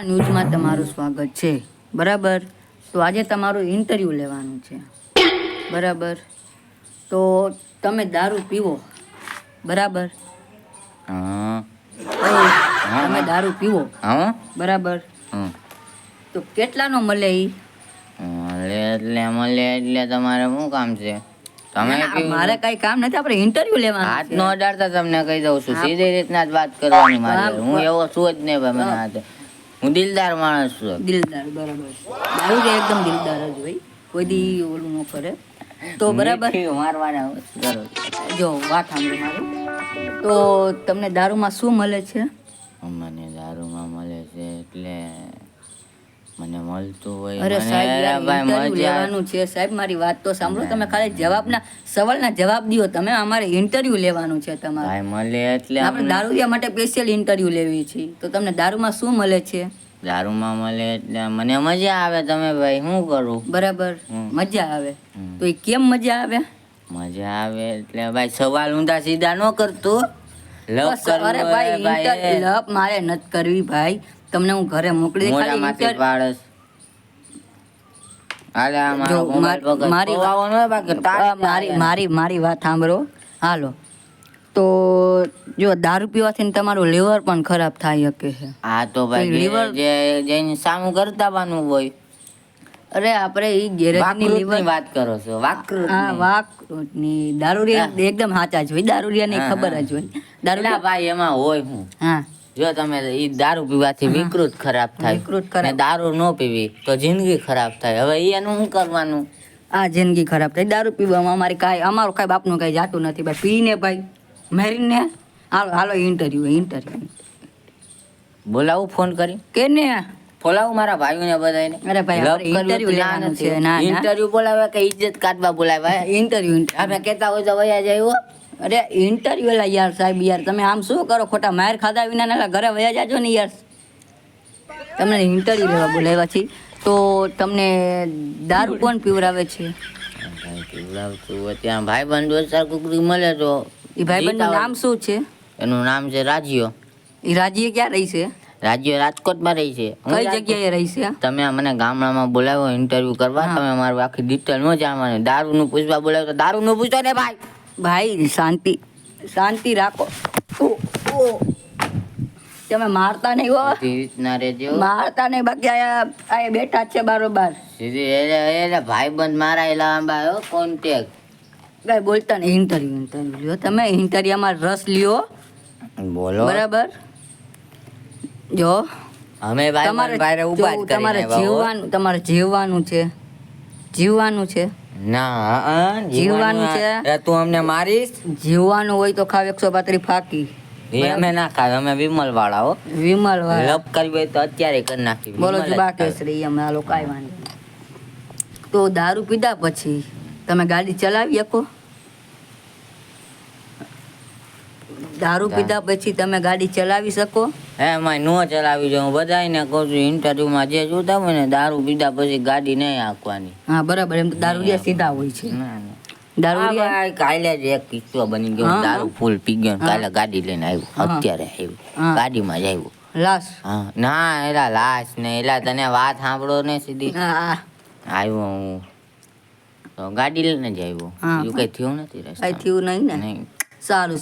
ન્યૂઝમાં તમારું સ્વાગત છે. બરાબર, તો આજે તમારું ઇન્ટરવ્યૂ લેવાનું છે. બરાબર, તો તમે દારૂ પીવો? બરાબર, હા તમે દારૂ પીવો? હા બરાબર, તો કેટલાનો મળે ઈ? મળે એટલે તમારે શું કામ છે? તમે મારે કઈ કામ નથી, આપણે ઇન્ટરવ્યૂ લેવાનું હાથ છે. નો અડાડતા તમને કહી દઉં છું, સીધી રીતના જ વાત કરવાની મારે. હું એવો છું જ નહીં ભાઈ, મને હાથે હું દિલદાર માણસ છું. દિલદાર, બરાબર. દારૂ કે એકદમ દિલદાર જ હોય, કોઈ દી ઓલું ન કરે. તો બરાબર, મારવાના કરો. જો વાત સાંભળો મારી. તો તમને દારૂમાં શું મળે છે? મને દારૂમાં મળે છે એટલે મને મળતું હોય. અરે સાહેબ, યાર, ભાઈ ઇન્ટરવ્યુ મજા લેવાનું છે સાહેબ, મારી વાત તો સાંભળો. તમે ખાલી જવાબના સવાલના જવાબ દ્યો. તમે અમારે ઇન્ટરવ્યુ લેવાનું છે તમારે. ભાઈ મળે એટલે આપણે દારૂડિયા માટે સ્પેશિયલ ઇન્ટરવ્યુ લેવી છે. તો તમને દારૂમાં શું મળે છે? દારૂમાં મળે એટલે મને મજા આવે. તમે ભાઈ શું કરું? બરાબર, મજા આવે. તો એ કેમ મજા આવે? મજા આવે એટલે ભાઈ સવાલ ઊંધા સીધા ન કરતો. લપ અરે ભાઈ, લપ મારે નથી કરવી ભાઈ. તમને હું ઘરે મોકલી દે ખાલી પાડસ. હાલે મારી વાત સાંભળો. હાલો, તો જો દારૂ પીવાથી તમારું લીવર પણ ખરાબ થાય શકે છે. હા તો ભાઈ લીવર જઈને સામું કરતાવાનું હોય. અરે આપણે ઈ ગેરેજની લીવર વાત કરો છો. વાકૃતની દારૂડિયા એકદમ સાચા જ હોય. દારૂડિયાને ખબર જ હોય. દારૂડિયા ભાઈ એમાં હોય હું. હા, જો તમે ઈ દારૂ પીવાથી વિકૃત ખરાબ થાય. ને દારૂ ન પીવી તો જિંદગી ખરાબ થાય. હવે એનું શું કરવાનું? આ જિંદગી ખરાબ થાય. દારૂ પીવામાં અમારું કાંઈ બાપનું કાંઈ જાતું નથી ભાઈ. પીને ભાઈ મેરીને હાલો ઇન્ટરવ્યુ બોલાવું ફોન કરી કે ને બોલાવું મારા ભાઈઓને બધાને. અરે ભાઈ, ઇન્ટરવ્યુ લેવાનું છે. ના, ઇન્ટરવ્યુ બોલાવે કે ઇજ્જત કાઢવા બોલાવે? ઇન્ટરવ્યુ આપણે કહેતા હોય તો વયા જાય. અરે ઇન્ટરવ્યુ એલા યાર સાહેબ, યાર તમે આમ શું કરો? ખોટા માર ખાધા વિના ઘરે વયા જાજો ને યાર. તમને ઇન્ટરવ્યુ લેવા બોલાવ્યા છે. તો તમને દારૂ કોણ પીવડાવે છે? પીવડાવતું ત્યાં ભાઈબંધ દોસ્તાર કુકરી મળે તો. એ ભાઈબંધનું નામ શું છે? એનું નામ છે રાજીઓ. એ રાજીએ ક્યાં રહી છે? રાજ્ય રાજકોટમાં રહી છે. કઈ જગ્યાએ રહી છે? તમે મને ગામડામાં બોલાવ્યો ઇન્ટરવ્યુ કરવા. તમે મારું આખી ડિટેલ ન જાણવાની. દારૂનું પૂછવા બોલાવ્યો તો દારૂનું પૂછો ને ભાઈ. ભાઈ શાંતિ રાખો. તમે મારતા નહીં હો. રીતના રેજો. મારતા નહીં, બાકી આ બેઠા છે બારોબાર. એટલે ભાઈબંધ મારા લાંબા કોન્ટેક્ટ. કઈ બોલતા નહીં. ઇન્ટરવ્યુ લ્યો. તમે ઇન્ટરવ્યુમાં રસ લ્યો. બોલો. બરાબર, જો અમે તમારે જીવવાનું છે. ના, જીવવાનું છે. તું અમને મારીશ? જીવવાનું હોય તો ખાવ 135 ફાકી. અમે ના ખાવ. અમે વિમલ વાળા હો. વિમલ વાળા. લપ કરવી હોય તો અત્યારે કરી નાખી. બોલો જુબા કેસરી. અમે આ લોકો કાંઈ વાંધો નહીં. તો દારૂ પીધા પછી તમે ગાડી ચલાવી શકો? દારૂ પીધા પછી તમે ગાડી ચલાવી શકો? એમાં નો ચલાવી જાઉં. બધાને કહું છું ઇન્ટરવ્યુમાં જે જોતા હોય ને, દારૂ પીધા પછી ગાડી નહીં હાંકવાની. હા બરાબર, એમ તો દારૂડિયા સીધા હોય છે. દારૂડિયા કાલે જ એક કિસ્સો બની ગયો. દારૂ ફૂલ પી ગયો, કાલે ગાડી લઈને આવ્યો. અત્યારે આવ્યું, ગાડીમાં જ આવ્યું. લાશ? હા ના, એલા લાશ ને એલા તને વાત સાંભળો ને સીધી. આવ્યો હું તો ગાડી લઈને જ આવ્યો. એવું કઈ થયું નથી? કઈ થયું નહીં ને? સારું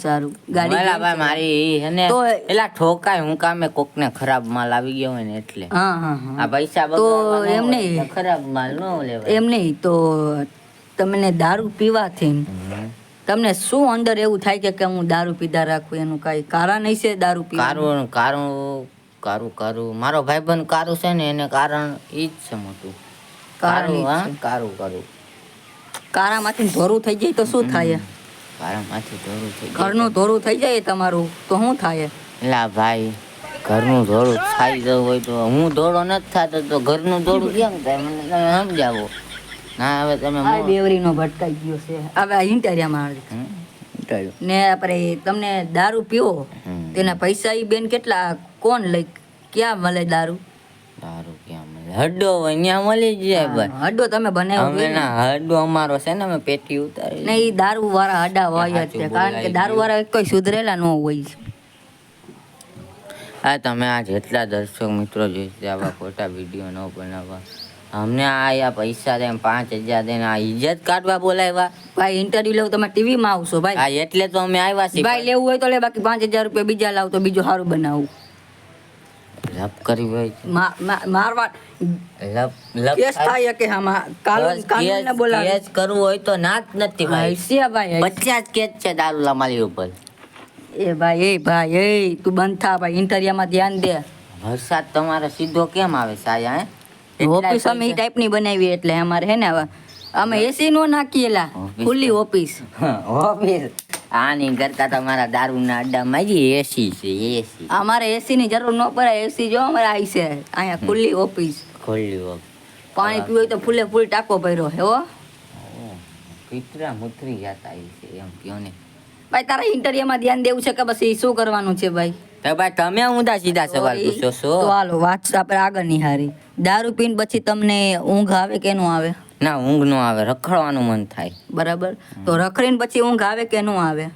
ગાડી મારી હે તો એલા ઠોકાય હું કામે કોકને ખરાબ માલ આવી ગયો હોય ને એટલે. આ પૈસા તો એમ નહીં, ખરાબ માલ ન લેવાય. એમ નહીં. તો તમને દારૂ પીવાથી તમને શું અંદર એવું થાય કે હું દારૂ પીધા રાખું? એનું કઈ કારણ હશે દારૂ પીવાનું? કારું મારો ભાઈબંધ કારું છે ને, એને કારણ ઈ જ છે મોટું. કારામાંથી ધોરું થઈ જાય તો શું થાય? ઘરનું ધોરું થઈ જાય તમારું તો શું થાય? એલા ભાઈ, ઘરનું ધોરું થઈ જવું હોય તો હું ધોળો નથી થતો તો ઘરનું ધોરું કેમ થાય? મને તમે સમજાવો. ના હવે તમે બેવરીનો ભટકાઈ ગયો છે. હવે ઇન્ટરવ્યુમાં ને આપણે તમને દારૂ પીવો તેના પૈસા ઈ બેન કેટલા કોણ લઈ ક્યાં મળે દારૂ? ક્યાં મળે? હડ્ડો હોય ત્યાં મળી જાય ભાઈ. હડ્ડો તમે બનાવ્યો? હડ્ડો અમારો છે ને, અમે પેટી ઉતારી. ને ઈ દારૂ વાળા હડા હોય જ છે, કારણ કે દારૂ વાળા કોઈ સુધરેલા ન હોય. આ તમે આ જેટલા દર્શક મિત્રો જોઈશે આવા ખોટા વિડીયો ન બનાવવા. અમને આ પૈસા દે 5,000 દઈને આ ઇજ્જત કાઢવા બોલાવ્યા. ભાઈ ઇન્ટરવ્યુ લેવું તમે ટીવીમાં આવશો ભાઈ. આ એટલે તો અમે આવ્યા છીએ. ભાઈ લેવું હોય તો લે, બાકી 5,000 રૂપિયા બીજા લાવ તો બીજું સારું બનાવું. લપ કરી હોય મારવા લપ કેસ થાય કે આમાં કાનૂન ને બોલાવે. કેસ કરવું હોય તો ના જ નથી ભાઈ. હૈસિયા ભાઈ 50 કેસ છે દારૂલા માલી ઉપર. એ ભાઈ તું બંધ થા ભાઈ. ઇન્ટરવ્યુમાં ધ્યાન દે. વરસાદ તમારે સીધો કેમ આવે સાયા? ઓફિસ અમે એ ટાઈપની બનાવી એટલે અમારે હે ને હવે અમે એસી નો નાખીએલા, ખુલ્લી ઓફિસ. ઓફિસ આની કરતા તમારા દારૂના અડ્ડામાં એસી છે. એસી અમારે એસી ની જરૂર ન પડે. એસી જો અમારે આવી છે અહીંયા ખુલ્લી ઓફિસ. ખુલ્લી ઓફિસ. પાણી પીવું હોય તો ફૂલે ફૂલ ટાંકો ભર્યો હે હો. કીતરા મુતરી જતા છે એમ કયો ને ભાઈ તારા ઇન્ટરવ્યુમાં ધ્યાન દેવું છે કે પછી શું કરવાનું છે ભાઈ? તો ભાઈ તમે ઊંધા સીધા સવાલ પૂછો છો. તો હાલો વાત આપણે આગળ નિહારી. દારૂ પીને પછી તમને ઊંઘ આવે કે નો આવે? ના, ઊંઘ નો આવે, રખડવાનું મન થાય. બરાબર. તો રખડીને પછી ઊંઘ આવે કે નો આવે?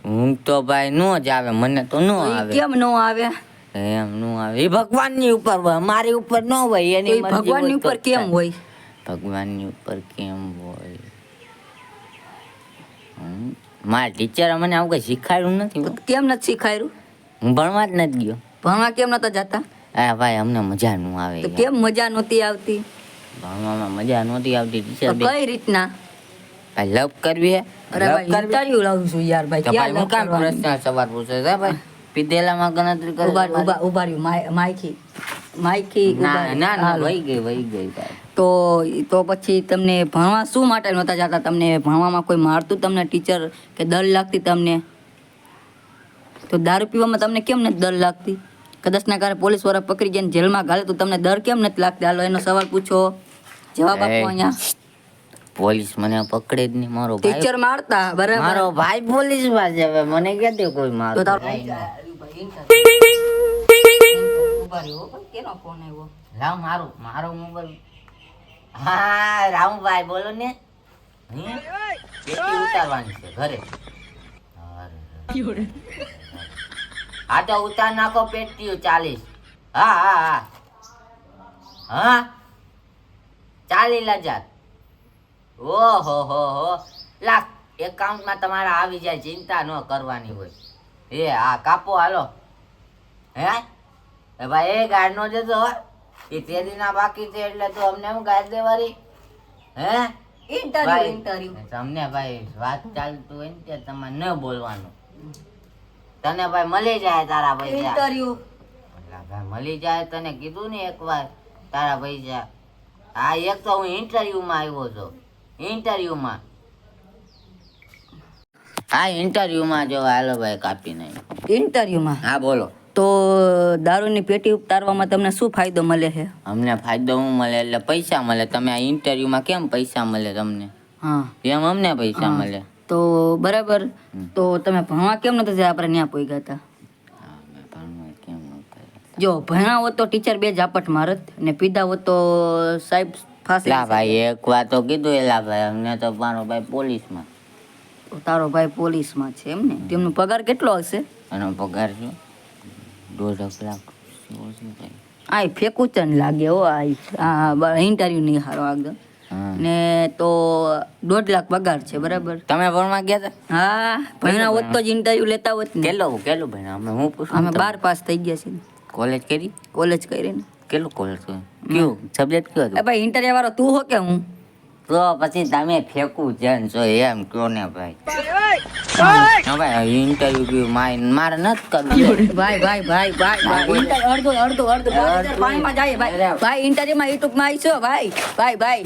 ઊંઘ તો ભાઈ નો જ આવે, મને તો નો આવે. કેમ નો આવે? એમ નો આવે, એ ભગવાનની ઉપર હોય, મારી ઉપર ન હોય. એની મરજી ભગવાનની હોય તો ઉપર કેમ હોય? ભગવાનની ઉપર કેમ હોય? મારા ટીચરે મને આવું કઈ શીખવાડ્યું નથી. તો કેમ નથી શીખાયું? હું ભણવા જ નથી ગયો. ભણવા કેમ નતા જતા? હા ભાઈ, અમને મજા ન આવે. તો કેમ મજા નહોતી આવતી? ભણવામાં મજા નહોતી આવતી ટીચર. તો કઈ રીતના? ભાઈ લવ કરવી હે. અરે ભાઈ ઇન્ટરવ્યુ લાવું છું યાર ભાઈ. તો ક્યાં ભાઈ હું કામ પ્રશ્ન સવાલ પૂછે છે ભાઈ? પીધેલામાં ગણતરી કરે. ઉભા રહ્યું માઈકી. ના ના વહી ગઈ ભાઈ. તો પછી તમને ભણવા શું માટે નહોતા જતા? તમને ભણવામાં કોઈ મારતું તમને ટીચર કે ડર લાગતી તમને? તો દારૂ પીવામાં તમને કેમ નથી ડર લાગતી? કદાચના કારણે પોલીસ વાળા પકડી જઈને જેલમાં ઘાલે તો તમને ડર કેમ નથી લાગતી? હાલો એનો સવાલ પૂછો, જવાબ આપો અહીંયા. પોલીસ મને પકડે જ નહીં. મારો ભાઈ ટીચર મારતા બરાબર? મારો ભાઈ પોલીસ માં જ હવે મને ક્યાંથી કોઈ તો મારતું તારો નહીં. ઉભા રહ્યો કેનો ફોન આવ્યો? લાવ મારો મોબાઈલ. હા રામભાઈ બોલો ને. કેટલી ઉતારવાની છે ઘરે? હા તો ઉતાર નાખો પેટી 40. હા 40,000. ઓહો લાખ એકાઉન્ટમાં તમારા આવી જાય, ચિંતા ન કરવાની હોય. એ હા કાપો હાલો. હે ભાઈ એ ગાડ નો દેતો એ તે દીના બાકી છે એટલે તું અમને હું ગાડ દેવારી? હે ઇન્ટરવ્યુ તમને ભાઈ વાત ચાલતું હોય ને ત્યાં તમારે ન બોલવાનું. તને ભાઈ મળી જાય તારા પૈસા. ઇન્ટરવ્યુ ભાઈ મળી જાય, તને કીધું ને એકવાર તારા પૈસા. હા એક તો હું ઇન્ટરવ્યુમાં આવ્યો છું. ઇન્ટરવ્યુમાં જો હાલો ભાઈ કાપી નહીં. ઇન્ટરવ્યુમાં હા બોલો. તો દારૂની પેટી ઉતારવામાં તમને શું ફાયદો મળે છે? અમને ફાયદો શું મળે? એટલે પૈસા મળે. તમે આ ઇન્ટરવ્યુમાં કેમ પૈસા મળે તમને? હા એમ અમને પૈસા મળે. તો બરાબર. તો તમે ભણવા કેમ નતા જાય? આપણે ત્યાં પોઈ ગયા? જો ભણ્યા હોત તો ટીચર બે ઝાપટ મારત, ને પીધા હોત તો સાહેબ ફાંસી. લા ભાઈ એક વાત તો કીધું એલા ભાઈ, અમને તો મારો ભાઈ પોલીસમાં. તારો ભાઈ પોલીસમાં છે એમ ને? તેમનો પગાર કેટલો હશે? એનો પગાર છે 1.5 લાખ. આ ફેંકું તને લાગે હો. આ ઇન્ટરવ્યુ નહીં હારો આગળ ને તો 1.5 લાખ પગાર છે બરાબર? તમે ભણવા ગયા હતા? હા ભણ્યા હોત તો જ ઇન્ટરવ્યુ લેતા હોત ને. કેટલું ભણ્યા? અમે હું પૂછું. અમે 12 પાસ થઈ ગયા છીએ. કોલેજ કરી? કોલેજ કરી ને. કેટલું કોલેજ કર્યું? કયું સબ્જેક્ટ કયો હતો? ભાઈ ઇન્ટરવ્યુ વાળો તું હો કે હું? તો પછી તમે ફેંકું જન છો એમ કયો ને ભાઈ. ભાઈ ઇન્ટરવ્યુ મારે નથી કરવું. ભાઈ અડધો પાણીમાં જાય ભાઈ. ઇન્ટરવ્યુમાં યુટ્યુબમાં આવીશો ભાઈ.